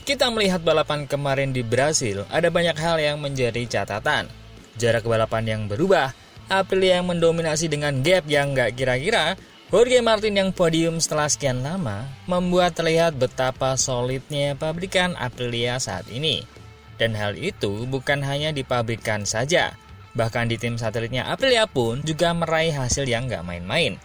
Kita melihat balapan kemarin di Brasil, ada banyak hal yang menjadi catatan. Jarak balapan yang berubah, Aprilia yang mendominasi dengan gap yang gak kira-kira, Jorge Martin yang podium setelah sekian lama, membuat terlihat betapa solidnya pabrikan Aprilia saat ini. Dan hal itu bukan hanya di pabrikan saja, bahkan di tim satelitnya Aprilia pun juga meraih hasil yang gak main-main.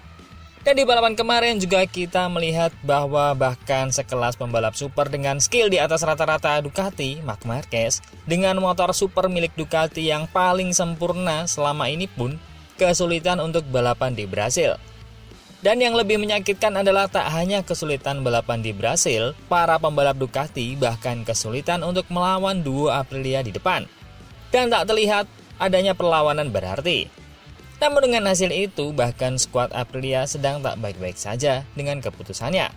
Dan di balapan kemarin juga kita melihat bahwa bahkan sekelas pembalap super dengan skill di atas rata-rata Ducati, Marc Marquez, dengan motor super milik Ducati yang paling sempurna selama ini pun kesulitan untuk balapan di Brasil. Dan yang lebih menyakitkan adalah tak hanya kesulitan balapan di Brasil, para pembalap Ducati bahkan kesulitan untuk melawan duo Aprilia di depan. Dan tak terlihat adanya perlawanan berarti. Namun dengan hasil itu, bahkan skuad Aprilia sedang tak baik-baik saja dengan keputusannya.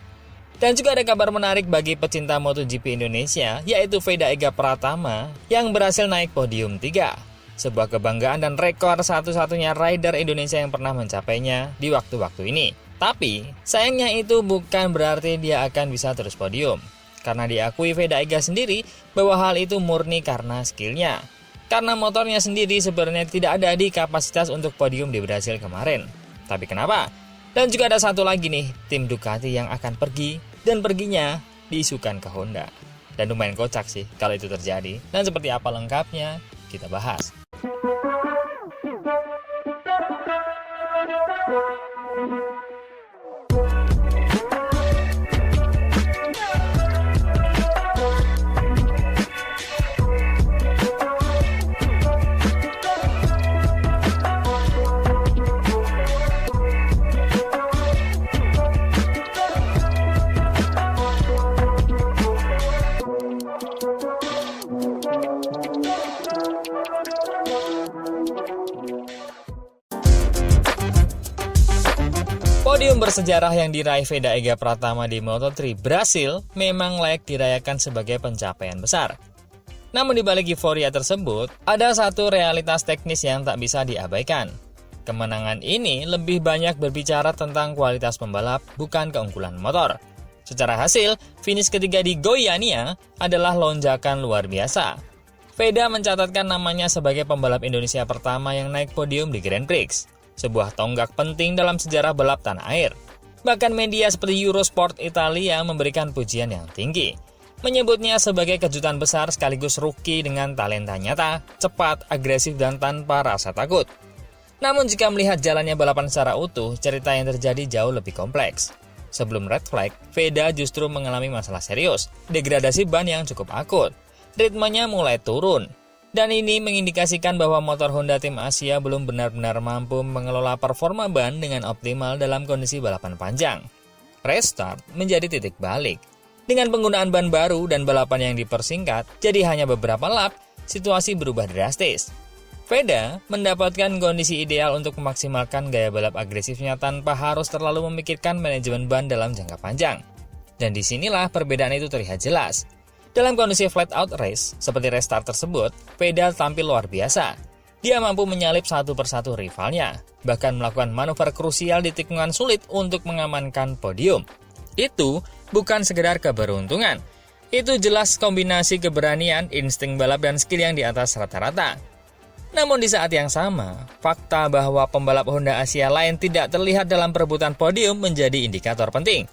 Dan juga ada kabar menarik bagi pecinta MotoGP Indonesia, yaitu Veda Ega Pratama yang berhasil naik podium 3. Sebuah kebanggaan dan rekor satu-satunya rider Indonesia yang pernah mencapainya di waktu-waktu ini. Tapi, sayangnya itu bukan berarti dia akan bisa terus podium. Karena diakui Veda Ega sendiri bahwa hal itu murni karena skillnya. Karena motornya sendiri sebenarnya tidak ada di kapasitas untuk podium di Brasil kemarin. Tapi kenapa? Dan juga ada satu lagi nih, tim Ducati yang akan pergi, dan perginya diisukan ke Honda. Dan lumayan kocak sih kalau itu terjadi. Dan seperti apa lengkapnya, kita bahas. Podium bersejarah yang diraih Veda Ega Pratama di Moto3 Brasil memang layak dirayakan sebagai pencapaian besar. Namun di balik euforia tersebut, ada satu realitas teknis yang tak bisa diabaikan. Kemenangan ini lebih banyak berbicara tentang kualitas pembalap, bukan keunggulan motor. Secara hasil, finish ketiga di Goiânia adalah lonjakan luar biasa. Veda mencatatkan namanya sebagai pembalap Indonesia pertama yang naik podium di Grand Prix. Sebuah tonggak penting dalam sejarah balap tanah air. Bahkan media seperti Eurosport Italia memberikan pujian yang tinggi, menyebutnya sebagai kejutan besar sekaligus rookie dengan talenta nyata, cepat, agresif, dan tanpa rasa takut. Namun jika melihat jalannya balapan secara utuh, cerita yang terjadi jauh lebih kompleks. Sebelum red flag, Veda justru mengalami masalah serius, degradasi ban yang cukup akut. Ritmenya mulai turun. Dan ini mengindikasikan bahwa motor Honda tim Asia belum benar-benar mampu mengelola performa ban dengan optimal dalam kondisi balapan panjang. Restart menjadi titik balik. Dengan penggunaan ban baru dan balapan yang dipersingkat, jadi hanya beberapa lap, situasi berubah drastis. Veda mendapatkan kondisi ideal untuk memaksimalkan gaya balap agresifnya tanpa harus terlalu memikirkan manajemen ban dalam jangka panjang. Dan disinilah perbedaan itu terlihat jelas. Dalam kondisi flat out race, seperti restart tersebut, Veda tampil luar biasa. Dia mampu menyalip satu persatu rivalnya, bahkan melakukan manuver krusial di tikungan sulit untuk mengamankan podium. Itu bukan sekedar keberuntungan. Itu jelas kombinasi keberanian, insting balap, dan skill yang di atas rata-rata. Namun di saat yang sama, fakta bahwa pembalap Honda Asia lain tidak terlihat dalam perebutan podium menjadi indikator penting.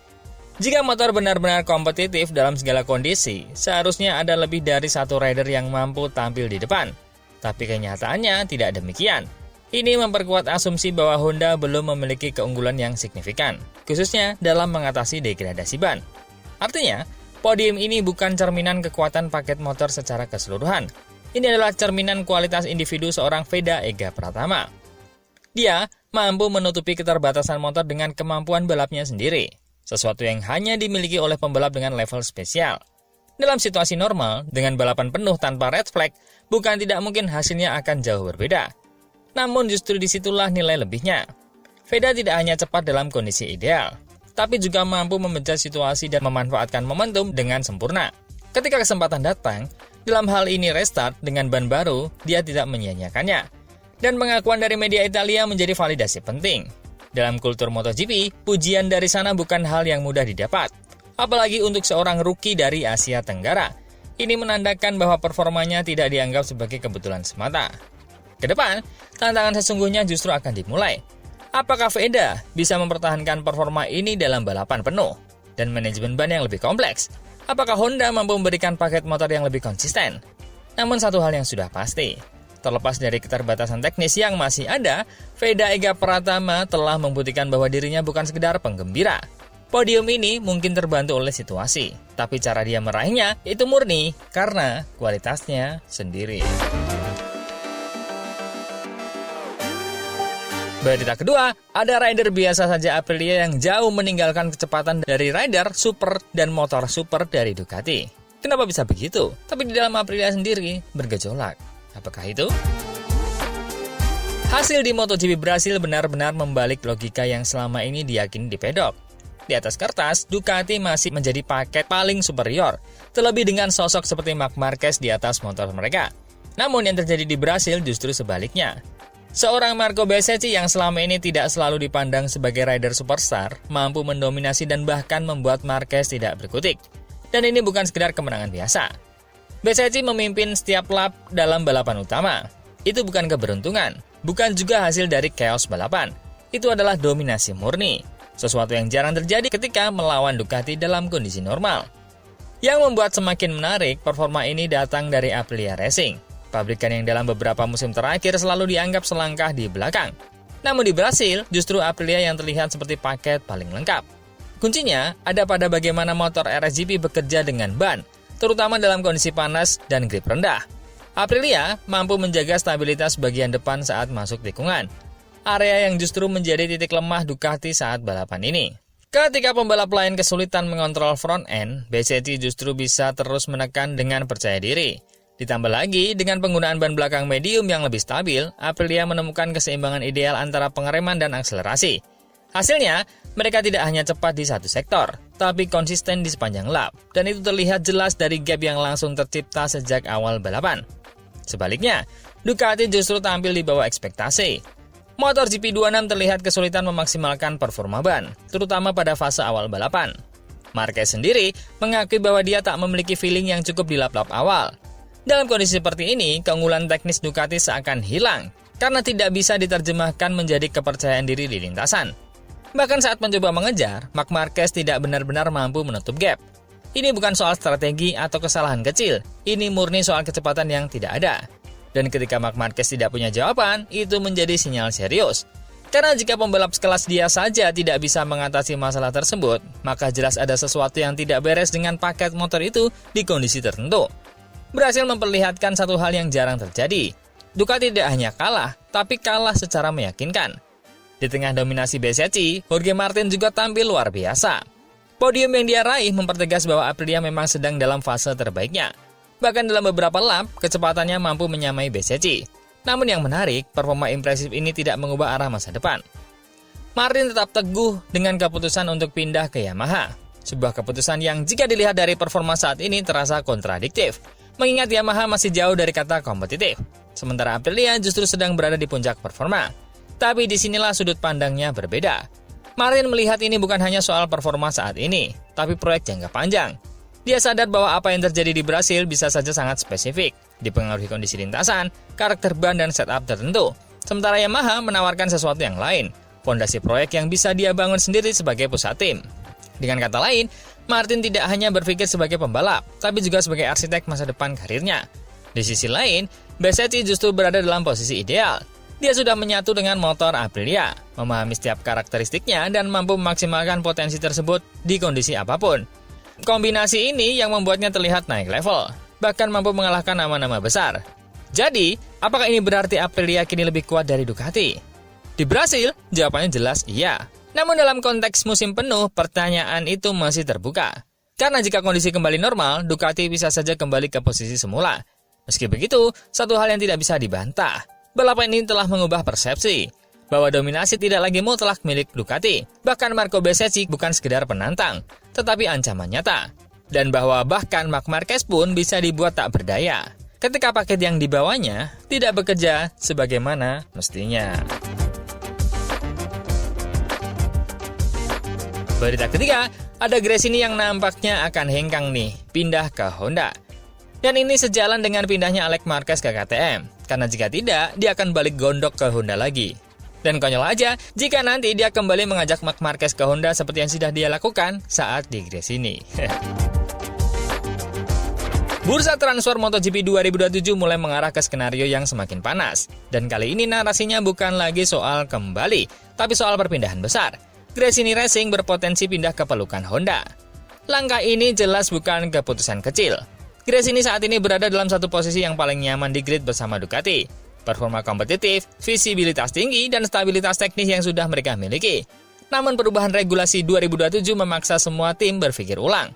Jika motor benar-benar kompetitif dalam segala kondisi, seharusnya ada lebih dari satu rider yang mampu tampil di depan. Tapi kenyataannya tidak demikian. Ini memperkuat asumsi bahwa Honda belum memiliki keunggulan yang signifikan, khususnya dalam mengatasi degradasi ban. Artinya, podium ini bukan cerminan kekuatan paket motor secara keseluruhan. Ini adalah cerminan kualitas individu seorang Veda Ega Pratama. Dia mampu menutupi keterbatasan motor dengan kemampuan balapnya sendiri. Sesuatu yang hanya dimiliki oleh pembalap dengan level spesial. Dalam situasi normal, dengan balapan penuh tanpa red flag, bukan tidak mungkin hasilnya akan jauh berbeda. Namun justru disitulah nilai lebihnya. Veda tidak hanya cepat dalam kondisi ideal, tapi juga mampu memecah situasi dan memanfaatkan momentum dengan sempurna. Ketika kesempatan datang, dalam hal ini restart dengan ban baru, dia tidak menyia-nyiakannya. Dan pengakuan dari media Italia menjadi validasi penting. Dalam kultur MotoGP, pujian dari sana bukan hal yang mudah didapat. Apalagi untuk seorang rookie dari Asia Tenggara. Ini menandakan bahwa performanya tidak dianggap sebagai kebetulan semata. Kedepan, tantangan sesungguhnya justru akan dimulai. Apakah VEDA bisa mempertahankan performa ini dalam balapan penuh dan manajemen ban yang lebih kompleks? Apakah Honda mampu memberikan paket motor yang lebih konsisten? Namun satu hal yang sudah pasti, terlepas dari keterbatasan teknis yang masih ada, VEDA Ega Pratama telah membuktikan bahwa dirinya bukan sekedar penggembira. Podium ini mungkin terbantu oleh situasi, tapi cara dia meraihnya itu murni karena kualitasnya sendiri. Berita kedua, ada rider biasa saja Aprilia yang jauh meninggalkan kecepatan dari rider super dan motor super dari Ducati. Kenapa bisa begitu? Tapi di dalam Aprilia sendiri bergejolak. Apakah itu? Hasil di MotoGP Brasil benar-benar membalik logika yang selama ini diyakini di pedok. Di atas kertas, Ducati masih menjadi paket paling superior, terlebih dengan sosok seperti Marc Marquez di atas motor mereka. Namun yang terjadi di Brasil justru sebaliknya. Seorang Marco Bezzecchi yang selama ini tidak selalu dipandang sebagai rider superstar, mampu mendominasi dan bahkan membuat Marquez tidak berkutik. Dan ini bukan sekedar kemenangan biasa. Bezzecchi memimpin setiap lap dalam balapan utama. Itu bukan keberuntungan, bukan juga hasil dari chaos balapan. Itu adalah dominasi murni, sesuatu yang jarang terjadi ketika melawan Ducati dalam kondisi normal. Yang membuat semakin menarik, performa ini datang dari Aprilia Racing, pabrikan yang dalam beberapa musim terakhir selalu dianggap selangkah di belakang. Namun di Brasil, justru Aprilia yang terlihat seperti paket paling lengkap. Kuncinya ada pada bagaimana motor RSGP bekerja dengan ban, terutama dalam kondisi panas dan grip rendah. Aprilia mampu menjaga stabilitas bagian depan saat masuk tikungan, area yang justru menjadi titik lemah Ducati saat balapan ini. Ketika pembalap lain kesulitan mengontrol front end, Bezzecchi justru bisa terus menekan dengan percaya diri. Ditambah lagi, dengan penggunaan ban belakang medium yang lebih stabil, Aprilia menemukan keseimbangan ideal antara pengereman dan akselerasi. Hasilnya, mereka tidak hanya cepat di satu sektor, tapi konsisten di sepanjang lap, dan itu terlihat jelas dari gap yang langsung tercipta sejak awal balapan. Sebaliknya, Ducati justru tampil di bawah ekspektasi. Motor GP26 terlihat kesulitan memaksimalkan performa ban, terutama pada fase awal balapan. Marquez sendiri mengakui bahwa dia tak memiliki feeling yang cukup di lap-lap awal. Dalam kondisi seperti ini, keunggulan teknis Ducati seakan hilang, karena tidak bisa diterjemahkan menjadi kepercayaan diri di lintasan. Bahkan saat mencoba mengejar, Marc Marquez tidak benar-benar mampu menutup gap. Ini bukan soal strategi atau kesalahan kecil, ini murni soal kecepatan yang tidak ada. Dan ketika Marc Marquez tidak punya jawaban, itu menjadi sinyal serius. Karena jika pembalap sekelas dia saja tidak bisa mengatasi masalah tersebut, maka jelas ada sesuatu yang tidak beres dengan paket motor itu di kondisi tertentu. Berhasil memperlihatkan satu hal yang jarang terjadi. Ducati tidak hanya kalah, tapi kalah secara meyakinkan. Di tengah dominasi Bezzecchi, Jorge Martin juga tampil luar biasa. Podium yang dia raih mempertegas bahwa Aprilia memang sedang dalam fase terbaiknya. Bahkan dalam beberapa lap, kecepatannya mampu menyamai Bezzecchi. Namun yang menarik, performa impresif ini tidak mengubah arah masa depan. Martin tetap teguh dengan keputusan untuk pindah ke Yamaha. Sebuah keputusan yang jika dilihat dari performa saat ini terasa kontradiktif. Mengingat Yamaha masih jauh dari kata kompetitif. Sementara Aprilia justru sedang berada di puncak performa. Tapi disinilah sudut pandangnya berbeda. Martin melihat ini bukan hanya soal performa saat ini, tapi proyek jangka panjang. Dia sadar bahwa apa yang terjadi di Brasil bisa saja sangat spesifik, dipengaruhi kondisi lintasan, karakter ban dan setup tertentu. Sementara Yamaha menawarkan sesuatu yang lain, fondasi proyek yang bisa dia bangun sendiri sebagai pusat tim. Dengan kata lain, Martin tidak hanya berpikir sebagai pembalap, tapi juga sebagai arsitek masa depan karirnya. Di sisi lain, Bezzecchi justru berada dalam posisi ideal. Dia sudah menyatu dengan motor Aprilia, memahami setiap karakteristiknya dan mampu memaksimalkan potensi tersebut di kondisi apapun. Kombinasi ini yang membuatnya terlihat naik level, bahkan mampu mengalahkan nama-nama besar. Jadi, apakah ini berarti Aprilia kini lebih kuat dari Ducati? Di Brasil, jawabannya jelas iya. Namun dalam konteks musim penuh, pertanyaan itu masih terbuka. Karena jika kondisi kembali normal, Ducati bisa saja kembali ke posisi semula. Meski begitu, satu hal yang tidak bisa dibantah. Balapan ini telah mengubah persepsi bahwa dominasi tidak lagi mutlak milik Ducati. Bahkan Marco Bezzecchi bukan sekedar penantang, tetapi ancaman nyata. Dan bahwa bahkan Marc Marquez pun bisa dibuat tak berdaya ketika paket yang dibawanya tidak bekerja sebagaimana mestinya. Berita ketiga, ada Gresini yang nampaknya akan hengkang nih, pindah ke Honda. Dan ini sejalan dengan pindahnya Alex Marquez ke KTM, karena jika tidak, dia akan balik gondok ke Honda lagi. Dan konyol aja jika nanti dia kembali mengajak Marc Marquez ke Honda seperti yang sudah dia lakukan saat di Gresini. Bursa transfer MotoGP 2027 mulai mengarah ke skenario yang semakin panas. Dan kali ini narasinya bukan lagi soal kembali, tapi soal perpindahan besar. Gresini Racing berpotensi pindah ke pelukan Honda. Langkah ini jelas bukan keputusan kecil. Gresini saat ini berada dalam satu posisi yang paling nyaman di grid bersama Ducati. Performa kompetitif, visibilitas tinggi, dan stabilitas teknis yang sudah mereka miliki. Namun perubahan regulasi 2027 memaksa semua tim berpikir ulang.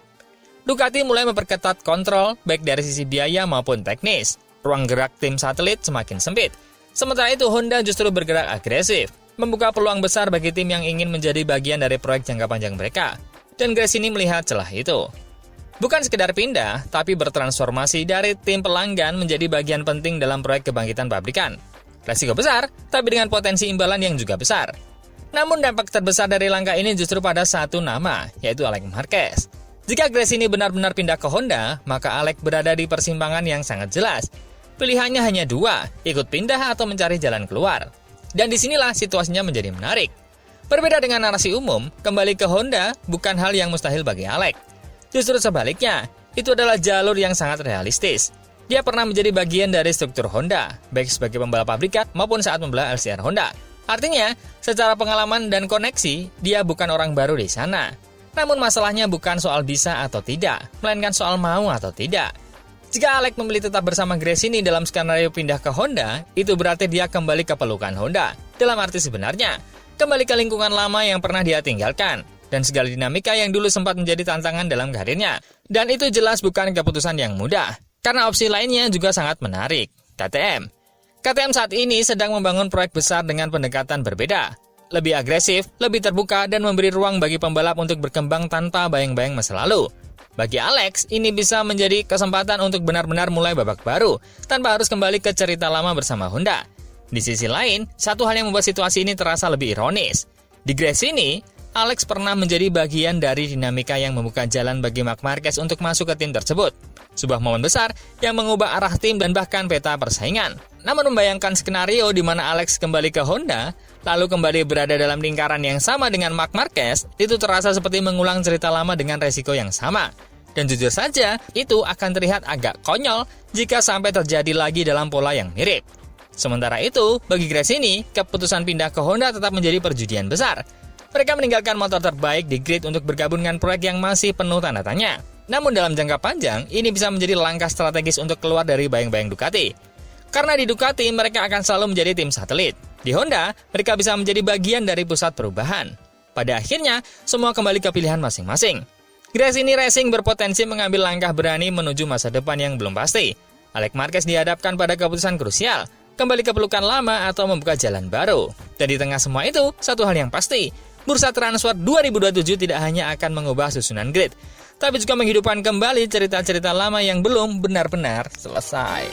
Ducati mulai memperketat kontrol, baik dari sisi biaya maupun teknis. Ruang gerak tim satelit semakin sempit. Sementara itu Honda justru bergerak agresif, membuka peluang besar bagi tim yang ingin menjadi bagian dari proyek jangka panjang mereka. Dan Gresini melihat celah itu. Bukan sekedar pindah, tapi bertransformasi dari tim pelanggan menjadi bagian penting dalam proyek kebangkitan pabrikan. Resiko besar, tapi dengan potensi imbalan yang juga besar. Namun dampak terbesar dari langkah ini justru pada satu nama, yaitu Alex Marquez. Jika Gresini benar-benar pindah ke Honda, maka Alex berada di persimpangan yang sangat jelas. Pilihannya hanya dua, ikut pindah atau mencari jalan keluar. Dan disinilah situasinya menjadi menarik. Berbeda dengan narasi umum, kembali ke Honda bukan hal yang mustahil bagi Alex. Justru sebaliknya, itu adalah jalur yang sangat realistis. Dia pernah menjadi bagian dari struktur Honda, baik sebagai pembalap pabrikan maupun saat membalap LCR Honda. Artinya, secara pengalaman dan koneksi, dia bukan orang baru di sana. Namun masalahnya bukan soal bisa atau tidak, melainkan soal mau atau tidak. Jika Alex memilih tetap bersama Gresini dalam skenario pindah ke Honda, itu berarti dia kembali ke pelukan Honda. Dalam arti sebenarnya, kembali ke lingkungan lama yang pernah dia tinggalkan. Dan segala dinamika yang dulu sempat menjadi tantangan dalam karirnya. Dan itu jelas bukan keputusan yang mudah, karena opsi lainnya juga sangat menarik, KTM. KTM saat ini sedang membangun proyek besar dengan pendekatan berbeda. Lebih agresif, lebih terbuka, dan memberi ruang bagi pembalap untuk berkembang tanpa bayang-bayang masa lalu. Bagi Alex, ini bisa menjadi kesempatan untuk benar-benar mulai babak baru, tanpa harus kembali ke cerita lama bersama Honda. Di sisi lain, satu hal yang membuat situasi ini terasa lebih ironis. Di Gresini, Alex pernah menjadi bagian dari dinamika yang membuka jalan bagi Marc Marquez untuk masuk ke tim tersebut. Sebuah momen besar yang mengubah arah tim dan bahkan peta persaingan. Namun membayangkan skenario di mana Alex kembali ke Honda, lalu kembali berada dalam lingkaran yang sama dengan Marc Marquez, itu terasa seperti mengulang cerita lama dengan resiko yang sama. Dan jujur saja, itu akan terlihat agak konyol jika sampai terjadi lagi dalam pola yang mirip. Sementara itu, bagi Gresini, keputusan pindah ke Honda tetap menjadi perjudian besar. Mereka meninggalkan motor terbaik di grid untuk bergabung dengan proyek yang masih penuh tanda tanya. Namun dalam jangka panjang, ini bisa menjadi langkah strategis untuk keluar dari bayang-bayang Ducati. Karena di Ducati, mereka akan selalu menjadi tim satelit. Di Honda, mereka bisa menjadi bagian dari pusat perubahan. Pada akhirnya, semua kembali ke pilihan masing-masing. Gresini Racing berpotensi mengambil langkah berani menuju masa depan yang belum pasti. Alex Marquez dihadapkan pada keputusan krusial, kembali ke pelukan lama atau membuka jalan baru. Dan di tengah semua itu, satu hal yang pasti, bursa transfer 2027 tidak hanya akan mengubah susunan grid, tapi juga menghidupkan kembali cerita-cerita lama yang belum benar-benar selesai.